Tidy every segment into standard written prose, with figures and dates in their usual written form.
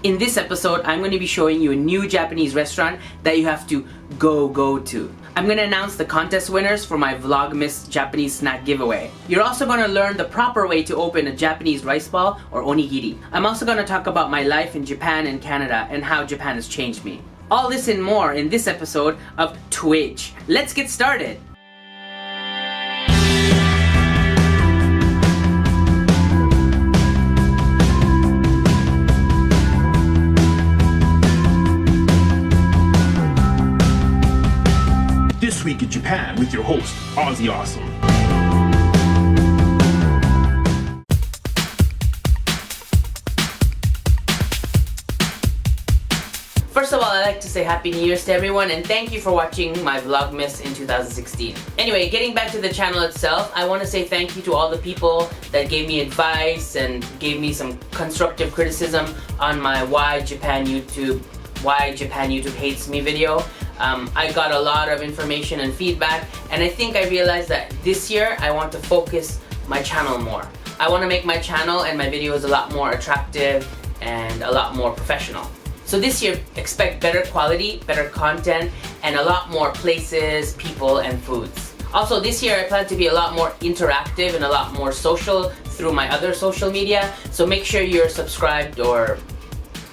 In this episode, I'm going to be showing you a new Japanese restaurant that you have to go to. I'm going to announce the contest winners for my Vlogmas Japanese snack giveaway. You're also going to learn the proper way to open a Japanese rice ball or onigiri. I'm also going to talk about my life in Japan and Canada and how Japan has changed me. All this and more in this episode of TWIJ. Let's get started! This Week in Japan with your host, OzzyAwesome. First of all, I'd like to say Happy New Year's to everyone and thank you for watching my Vlogmas in 2016. Anyway, getting back to the channel itself, I want to say thank you to all the people that gave me advice and gave me some constructive criticism on my Why Japan YouTube Hates Me video. I got a lot of information and feedback, and I think I realized that this year I want to focus my channel more. I want to make my channel and my videos a lot more attractive and a lot more professional. So this year, expect better quality, better content, and a lot more places, people, and foods. Also, this year I plan to be a lot more interactive and a lot more social through my other social media, so make sure you're subscribed or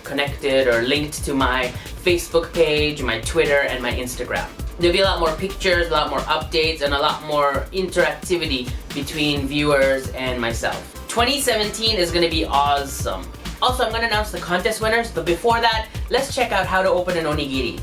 connected or linked to my Facebook page, my Twitter, and my Instagram. There'll be a lot more pictures, a lot more updates, and a lot more interactivity between viewers and myself. 2017 is gonna be awesome. Also, I'm gonna announce the contest winners, but before that, let's check out how to open an onigiri.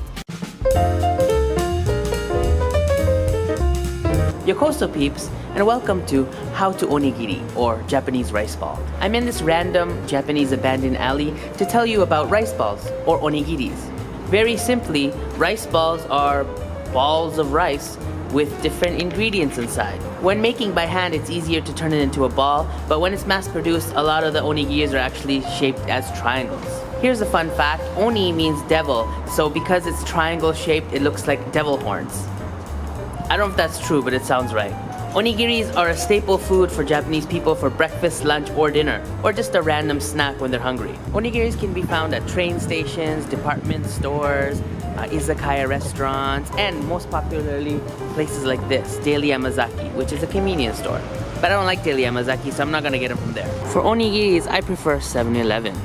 Yokoso peeps, and welcome to How to Onigiri, or Japanese rice ball. I'm in this random Japanese abandoned alley to tell you about rice balls, or onigiris. Very simply, rice balls are balls of rice with different ingredients inside. When making by hand, it's easier to turn it into a ball, but when it's mass-produced, a lot of the onigiris are actually shaped as triangles. Here's a fun fact, oni means devil, so because it's triangle-shaped, it looks like devil horns. I don't know if that's true, but it sounds right. Onigiris are a staple food for Japanese people for breakfast, lunch, or dinner, or just a random snack when they're hungry. Onigiris can be found at train stations, department stores, izakaya restaurants, and most popularly, places like this, Daily Yamazaki, which is a convenience store. But I don't like Daily Yamazaki, so I'm not gonna get them from there. For onigiris, I prefer 7-Eleven.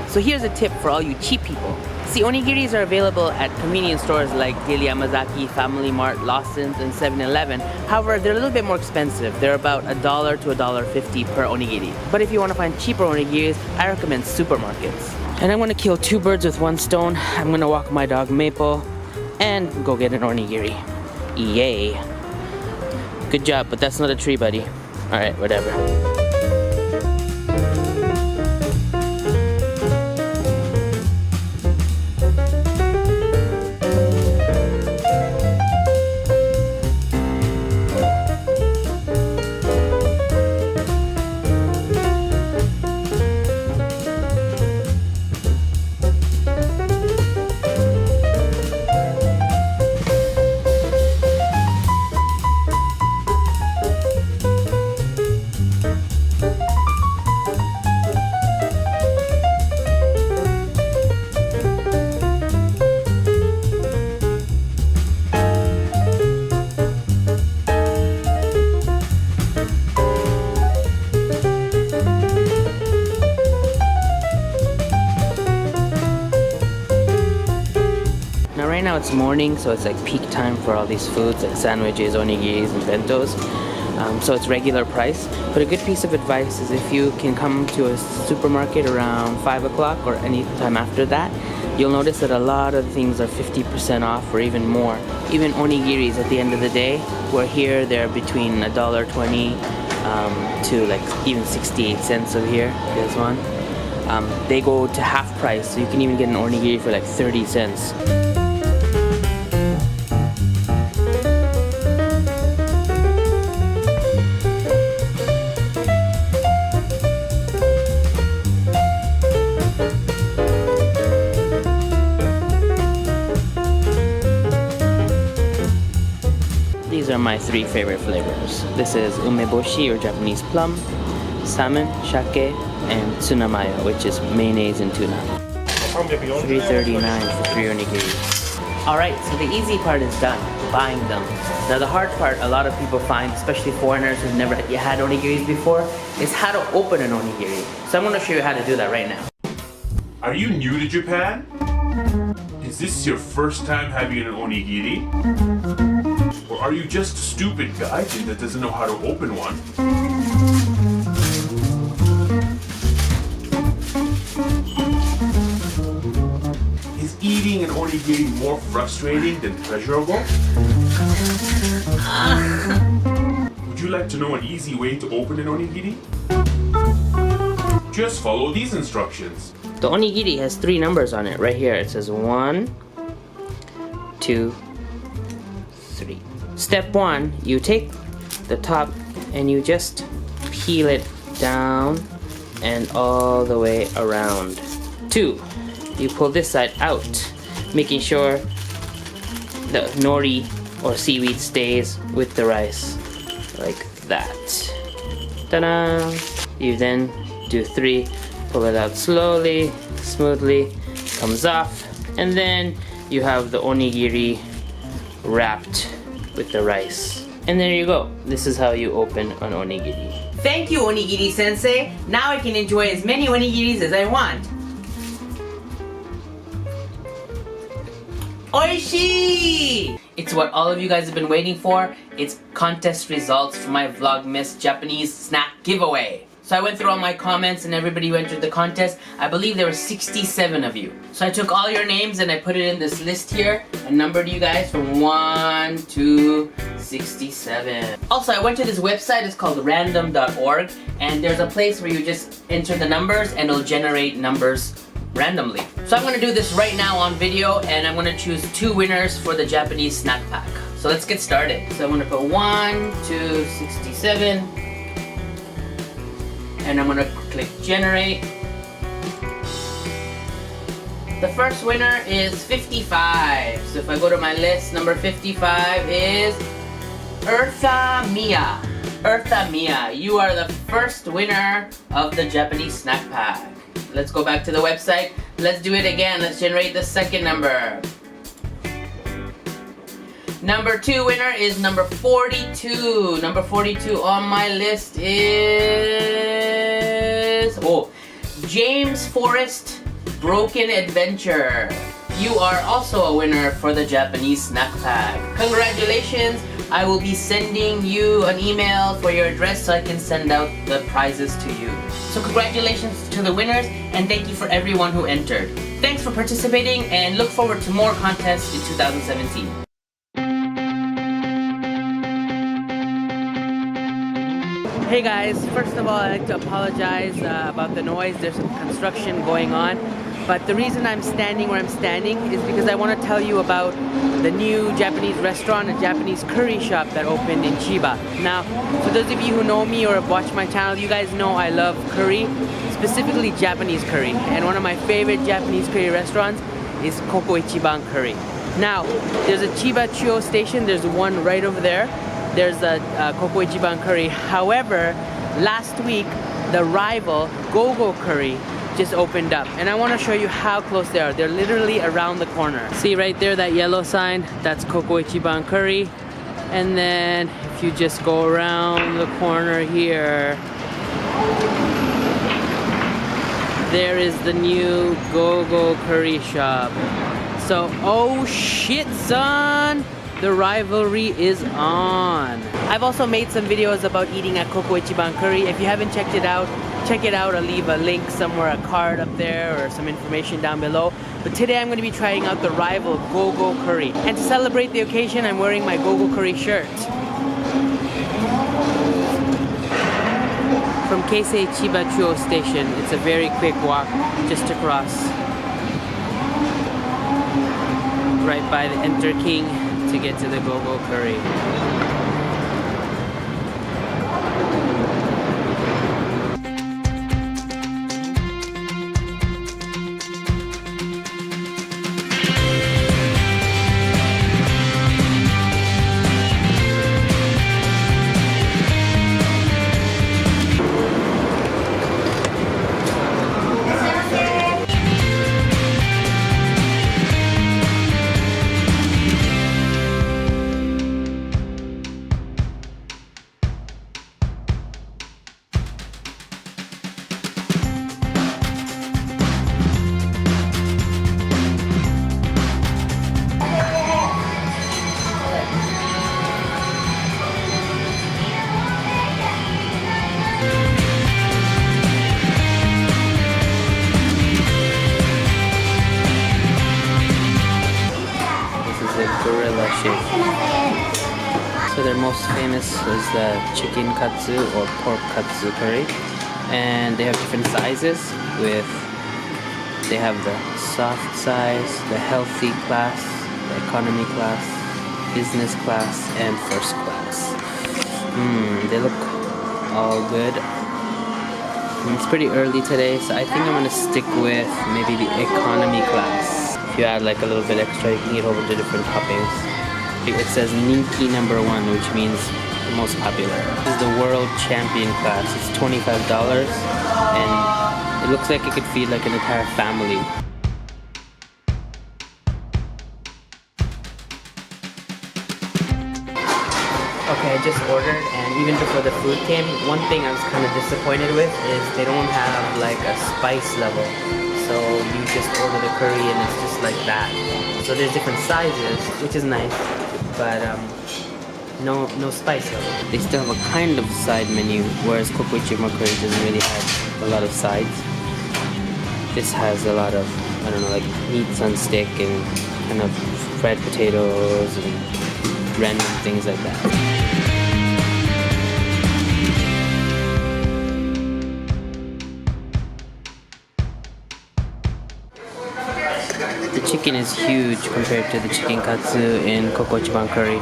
So here's a tip for all you cheap people. See, onigiris are available at convenience stores like Daily Yamazaki, Family Mart, Lawson's, and 7-Eleven. However, they're a little bit more expensive. They're about $1 to $1.50 per onigiri. But if you want to find cheaper onigiris, I recommend supermarkets. And I'm going to kill two birds with one stone. I'm going to walk my dog Maple and go get an onigiri. Yay. Good job, but that's not a tree, buddy. Alright, whatever. Right now it's morning, so it's like peak time for all these foods like sandwiches, onigiris, and bentos. So it's regular price. But a good piece of advice is if you can come to a supermarket around 5 o'clock or any time after that, you'll notice that a lot of things are 50% off or even more. Even onigiris at the end of the day, where here they're between $1.20 to like even 68 cents over here, this one. They go to half price, so you can even get an onigiri for like 30 cents. These are my 3 favorite flavors. This is umeboshi, or Japanese plum, salmon, sake, and tuna mayo, which is mayonnaise and tuna. $3.39 for 3 onigiri. Alright, so the easy part is done, buying them. Now the hard part a lot of people find, especially foreigners who've never had onigiris before, is how to open an onigiri. So I'm going to show you how to do that right now. Are you new to Japan? Is this your first time having an onigiri? Or are you just a stupid gaijin that doesn't know how to open one? Is eating an onigiri more frustrating than pleasurable? Would you like to know an easy way to open an onigiri? Just follow these instructions. The onigiri has 3 numbers on it right here. It says 1, 2, 3. Step 1, you take the top and you just peel it down and all the way around. 2, you pull this side out, making sure the nori or seaweed stays with the rice, like that. Ta-da! You then do 3, pull it out slowly, smoothly, comes off, and then you have the onigiri wrapped with the rice. And there you go. This is how you open an onigiri. Thank you, Onigiri Sensei. Now I can enjoy as many onigiris as I want. Oishii! It's what all of you guys have been waiting for. It's contest results for my Vlogmas Japanese snack giveaway. So I went through all my comments and everybody who entered the contest. I believe there were 67 of you. So I took all your names and I put it in this list here and numbered you guys from 1 to 67. Also, I went to this website, it's called random.org, and there's a place where you just enter the numbers and it'll generate numbers randomly. So I'm gonna do this right now on video and I'm gonna choose 2 winners for the Japanese snack pack. So let's get started. So I'm gonna put 1 to 67. And I'm gonna click generate. The first winner is 55. So if I go to my list, number 55 is Eartha Mia. Eartha Mia, you are the first winner of the Japanese snack pack. Let's go back to the website. Let's do it again. Let's generate the second number. Number 2 winner is number 42. Number 42 on my list is James Forrest Broken Adventure. You are also a winner for the Japanese snack pack. Congratulations! I will be sending you an email for your address so I can send out the prizes to you. So congratulations to the winners and thank you for everyone who entered. Thanks for participating and look forward to more contests in 2017. Hey guys, first of all I'd like to apologize about the noise. There's some construction going on, but the reason I'm standing where I'm standing is because I want to tell you about the new Japanese restaurant, a Japanese curry shop that opened in Chiba. Now, for those of you who know me or have watched my channel, you guys know I love curry, specifically Japanese curry, and one of my favorite Japanese curry restaurants is Koko Ichiban Curry. Now, there's a Chiba Chuo station, there's one right over there. There's a Koko Ichiban Curry. However, last week, the rival Go-Go Curry just opened up. And I want to show you how close they are. They're literally around the corner. See right there, that yellow sign? That's Koko Ichiban Curry. And then if you just go around the corner here, there is the new Go-Go Curry shop. So, oh shit, son! The rivalry is on. I've also made some videos about eating at Koko Ichiban Curry. If you haven't checked it out, check it out. I'll leave a link somewhere, a card up there, or some information down below. But today I'm going to be trying out the rival Go-Go Curry. And to celebrate the occasion, I'm wearing my Go-Go Curry shirt. From Keisei Chiba Chuo Station, it's a very quick walk just to cross. Right by the Enter King to get to the Go-Go Curry. shape. So their most famous is the chicken katsu or pork katsu curry, and they have different sizes. They have the soft size, the healthy class, the economy class, business class, and first class. They look all good. It's pretty early today, so I think I'm gonna stick with maybe the economy class. If you add like a little bit extra, you can get over the different toppings. It says Ninki #1, which means the most popular. This is the world champion class. It's $25, and it looks like it could feed like an entire family. Okay, I just ordered, and even before the food came, one thing I was kind of disappointed with is they don't have like a spice level. So you just order the curry and it's just like that. So there's different sizes, which is nice, but no spice level. They still have a kind of side menu, whereas TWIJ curry doesn't really have a lot of sides. This has a lot of, I don't know, like meats on stick and kind of fried potatoes and random things like that. The chicken is huge compared to the chicken katsu in TWIJ curry,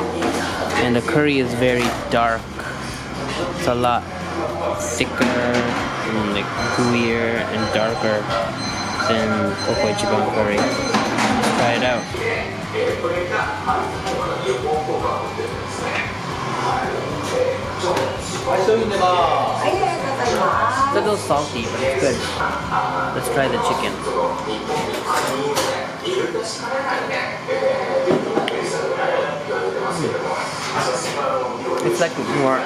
and the curry is very dark. It's a lot thicker and like gooier and darker than TWIJ curry. Let's try it out. It's a little salty, but it's good. Let's try the chicken. It's like more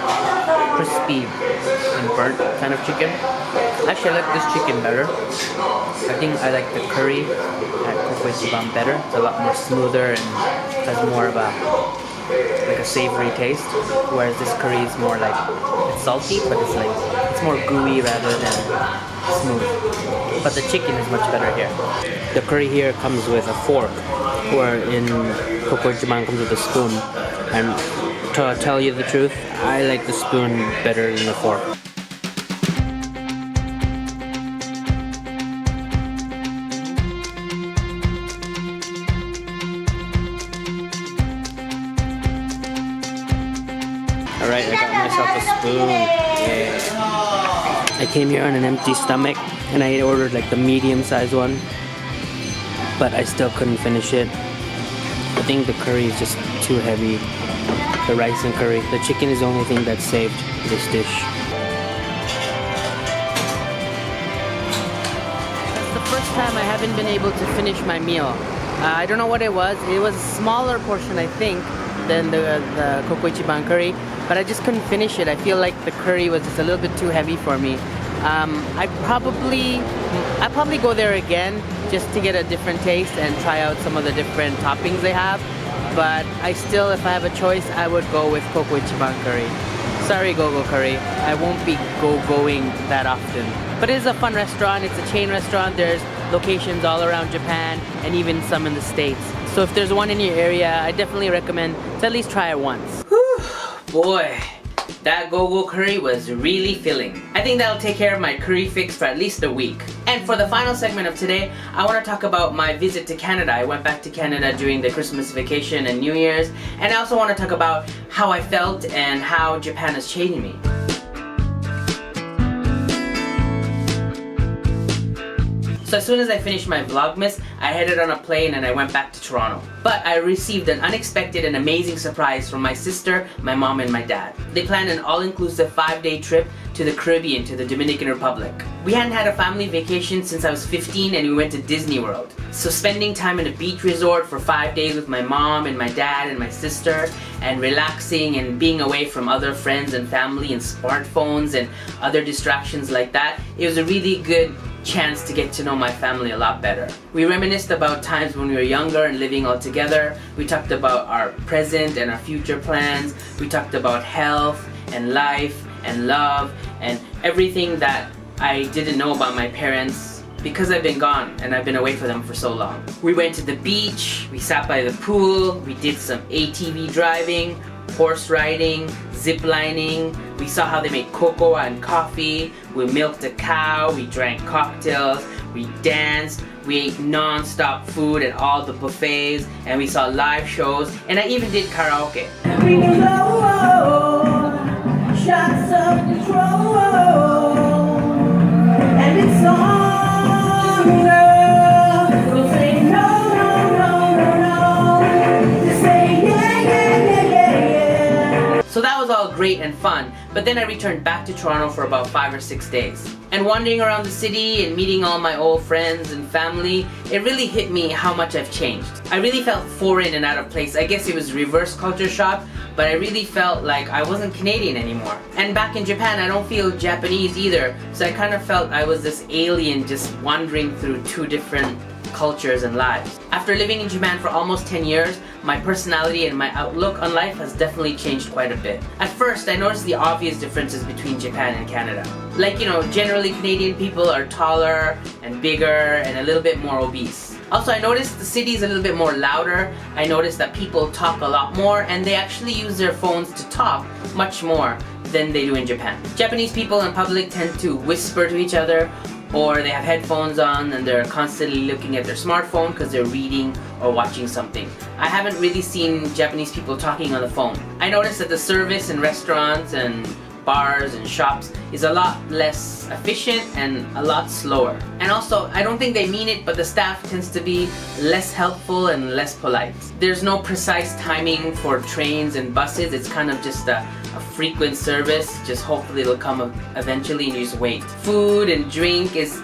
crispy and burnt kind of chicken. Actually, I like this chicken better. I think I like the curry at TWIJ better. It's a lot more smoother and has more of a savory taste. Whereas this curry is more like, it's salty, but it's more gooey rather than smooth. But the chicken is much better here. The curry here comes with a fork, where in TWIJ comes with a spoon. And to tell you the truth, I like the spoon better than the fork. Alright, I got myself a spoon. Yeah. I came here on an empty stomach and I ordered like the medium-sized one, but I still couldn't finish it. I think the curry is just too heavy. The rice and curry. The chicken is the only thing that saved this dish. That's the first time I haven't been able to finish my meal. I don't know what it was. It was a smaller portion, I think, than the TWIJ curry, but I just couldn't finish it. I feel like the curry was just a little bit too heavy for me. I'd probably go there again just to get a different taste and try out some of the different toppings they have. But I still, if I have a choice, I would go with TWIJ curry. Sorry, Go-Go Curry. I won't be going that often. But it is a fun restaurant. It's a chain restaurant. There's locations all around Japan and even some in the States. So if there's one in your area, I definitely recommend to at least try it once. Whew, boy. That Go-Go curry was really filling. I think that'll take care of my curry fix for at least a week. And for the final segment of today, I want to talk about my visit to Canada. I went back to Canada during the Christmas vacation and New Year's. And I also want to talk about how I felt and how Japan has changed me. So as soon as I finished my Vlogmas, I headed on a plane and I went back to Toronto. But I received an unexpected and amazing surprise from my sister, my mom, and my dad. They planned an all-inclusive 5-day trip to the Caribbean, to the Dominican Republic. We hadn't had a family vacation since I was 15 and we went to Disney World. So spending time in a beach resort for 5 days with my mom and my dad and my sister, and relaxing and being away from other friends and family and smartphones and other distractions like that, it was a really good chance to get to know my family a lot better. We reminisced about times when we were younger and living all together. We talked about our present and our future plans. We talked about health and life and love and everything that I didn't know about my parents because I've been gone and I've been away from them for so long. We went to the beach, we sat by the pool, we did some ATV driving, horse riding, zip lining. We saw how they make cocoa and coffee. We milked a cow, we drank cocktails, we danced, we ate non-stop food at all the buffets, and we saw live shows, and I even did karaoke. Shots of control, and it's on, girl. We'll say no, no, no, no, no. Just say yeah, yeah, yeah, yeah, yeah. So that was all great and fun, but then I returned back to Toronto for about 5 or 6 days. And wandering around the city and meeting all my old friends and family, it really hit me how much I've changed. I really felt foreign and out of place. I guess it was reverse culture shock, but I really felt like I wasn't Canadian anymore. And back in Japan, I don't feel Japanese either, so I kind of felt I was this alien just wandering through two different cultures and lives. After living in Japan for almost 10 years, my personality and my outlook on life has definitely changed quite a bit. At first, I noticed the obvious differences between Japan and Canada. Like, you know, generally Canadian people are taller and bigger and a little bit more obese. Also, I noticed the city is a little bit more louder. I noticed that people talk a lot more and they actually use their phones to talk much more than they do in Japan. Japanese people in public tend to whisper to each other, or they have headphones on and they're constantly looking at their smartphone because they're reading or watching something. I haven't really seen Japanese people talking on the phone. I noticed that the service in restaurants and bars and shops is a lot less efficient and a lot slower. And also, I don't think they mean it, but the staff tends to be less helpful and less polite. There's no precise timing for trains and buses. It's kind of just a frequent service. Just hopefully it'll come eventually and you just wait. Food and drink is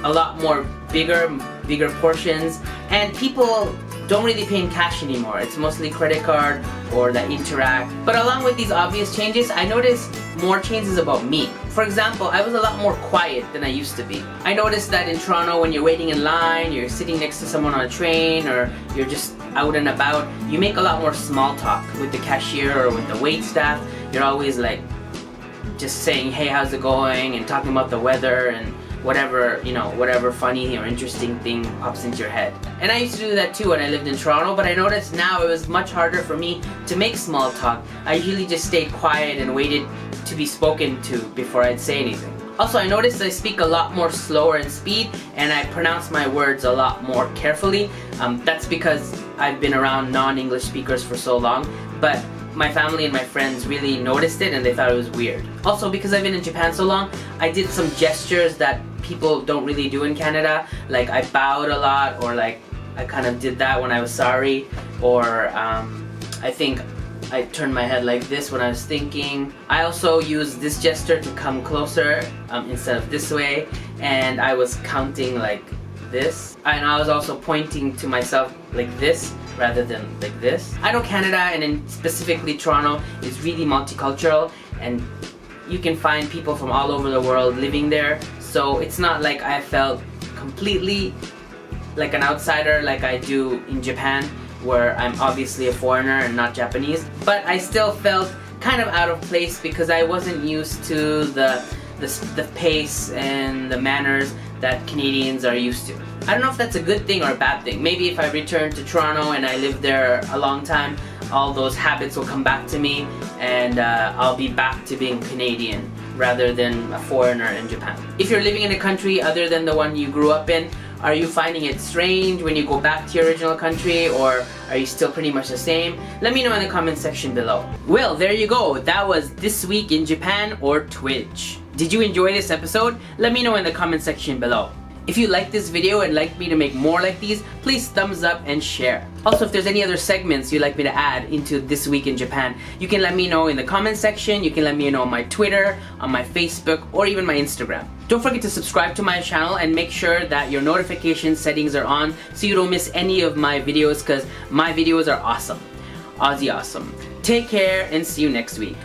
a lot more bigger portions, and people don't really pay in cash anymore. It's mostly credit card or the Interact. But along with these obvious changes, I noticed more changes about me. For example, I was a lot more quiet than I used to be. I noticed that in Toronto, when you're waiting in line, you're sitting next to someone on a train, or you're just out and about, you make a lot more small talk with the cashier or with the wait staff. You're always like just saying, hey, how's it going, and talking about the weather and whatever, you know, whatever funny or interesting thing pops into your head. And I used to do that too when I lived in Toronto, but I noticed now it was much harder for me to make small talk. I usually just stayed quiet and waited to be spoken to before I'd say anything. Also, I noticed I speak a lot more slower in speed and I pronounce my words a lot more carefully. That's because I've been around non-English speakers for so long, but my family and my friends really noticed it and they thought it was weird. Also, because I've been in Japan so long, I did some gestures that people don't really do in Canada. Like I bowed a lot, or like I kind of did that when I was sorry, or I think I turned my head like this when I was thinking. I also used this gesture to come closer instead of this way, and I was counting like this, and I was also pointing to myself like this rather than like this. I know Canada, and in specifically Toronto, is really multicultural, and you can find people from all over the world living there, so it's not like I felt completely like an outsider like I do in Japan, where I'm obviously a foreigner and not Japanese, but I still felt kind of out of place because I wasn't used to the pace and the manners that Canadians are used to. I don't know if that's a good thing or a bad thing. Maybe if I return to Toronto and I live there a long time, all those habits will come back to me and I'll be back to being Canadian rather than a foreigner in Japan. If you're living in a country other than the one you grew up in, are you finding it strange when you go back to your original country, or are you still pretty much the same? Let me know in the comment section below. Well, there you go. That was This Week in Japan, or TWIJ. Did you enjoy this episode? Let me know in the comment section below. If you like this video and like me to make more like these, please thumbs up and share. Also, if there's any other segments you'd like me to add into This Week in Japan, you can let me know in the comment section, you can let me know on my Twitter, on my Facebook, or even my Instagram. Don't forget to subscribe to my channel and make sure that your notification settings are on so you don't miss any of my videos, because my videos are awesome. OzzyAwesome. Take care and see you next week.